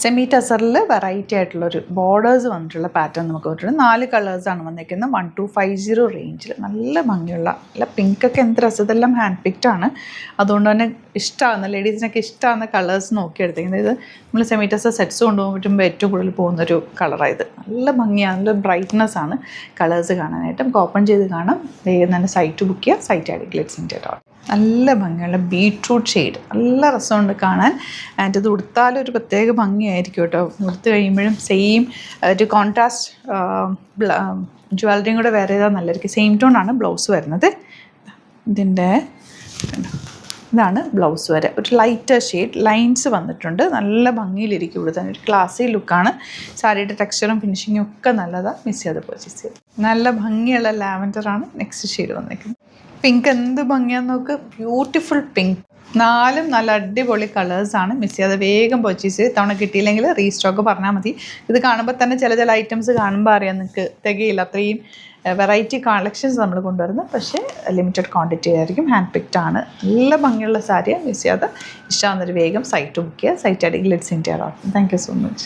Semi ടസറിൽ variety ആയിട്ടുള്ളൊരു borders വന്നിട്ടുള്ള pattern നമുക്ക് വന്നിട്ടുണ്ട്. 4 കളേഴ്സാണ് വന്നിരിക്കുന്നത്. 1250 റേഞ്ചിൽ നല്ല ഭംഗിയുള്ള നല്ല പിങ്കൊക്കെ എന്ത് രസം. ഇതെല്ലാം ഹാൻഡ് പിക്ഡ് ആണ്. അതുകൊണ്ട് തന്നെ ഇഷ്ടമാകുന്ന ലേഡീസിനൊക്കെ ഇഷ്ടമാകുന്ന കളേഴ്സ് നോക്കിയെടുത്തേക്കുന്നത്. ഇത് നമ്മൾ സെമി ടസർ സെറ്റ്സ് കൊണ്ടുപോകാൻ പറ്റുമ്പോൾ ഏറ്റവും കൂടുതൽ പോകുന്നൊരു കളറാണ് ഇത്. നല്ല ഭംഗിയാണ്, നല്ല ബ്രൈറ്റ്നെസ് ആണ് കളേഴ്സ് കാണാനായിട്ട്. നമുക്ക് ഓപ്പൺ ചെയ്ത് കാണാം. വേഗം തന്നെ സൈറ്റ് ബുക്ക് ചെയ്യുക. സൈറ്റ് ആഡ് ഗ്ലിറ്റ്സിൻ്റെ കേട്ടോ. നല്ല ഭംഗിയുള്ള ബീട്രൂട്ട് ഷെയ്ഡ്, നല്ല രസമുണ്ട് കാണാൻ. ആൻഡ് ഇത് ഉടുത്താലും ഒരു പ്രത്യേക ഭംഗിയായിരിക്കും കേട്ടോ. ഉടുത്ത് കഴിയുമ്പോഴും സെയിം ഒരു കോൺട്രാസ്റ്റ് ജ്വല്ലറിയും കൂടെ വേറെ ചെയ്താൽ നല്ലതായിരിക്കും. സെയിം ടോൺ ആണ് ബ്ലൗസ് വരുന്നത്. ഇതിൻ്റെ ഇതാണ് ബ്ലൗസ് വരെ. ഒരു ലൈറ്റർ ഷെയ്ഡ് ലൈൻസ് വന്നിട്ടുണ്ട്. നല്ല ഭംഗിയിലിരിക്കും. ഇവിടെ തന്നെ ഒരു ക്ലാസി ലുക്കാണ്. സാരിയുടെ ടെക്സ്ചറും ഫിനിഷിങ്ങും ഒക്കെ നല്ലതാണ്. മിസ് ചെയ്യാതെ പർച്ചേസ് ചെയ്യും. നല്ല ഭംഗിയുള്ള ലാവൻഡറാണ് നെക്സ്റ്റ് ഷെയ്ഡ് വന്നിരിക്കുന്നത്. പിങ്ക് എന്ത് ഭംഗിയാന്ന് നോക്ക്. Beautiful pink. 4 നല്ല അടിപൊളി കളേഴ്സാണ്. മിസ് ചെയ്യാതെ വേഗം പർച്ചേസ് ചെയ്ത്. തവണ കിട്ടിയില്ലെങ്കിൽ റീസ്റ്റോക്ക് പറഞ്ഞാൽ മതി. ഇത് കാണുമ്പോൾ തന്നെ ചില ഐറ്റംസ് കാണുമ്പോൾ അറിയാം നിങ്ങൾക്ക് തികയില്ല. അത്രയും വെറൈറ്റി കളക്ഷൻസ് നമ്മൾ കൊണ്ടുവരുന്നത്. പക്ഷേ ലിമിറ്റഡ് ക്വാണ്ടിറ്റി ആയിരിക്കും. ഹാൻഡ് പിക്ഡ് ആണ്. നല്ല ഭംഗിയുള്ള സാരിയാണ്. മിസ് ചെയ്യാതെ ഇഷ്ടമാകുന്നൊരു വേഗം സൈറ്റ് ബുക്ക് ചെയ്യുക. Site add glitz India. Thank you so much.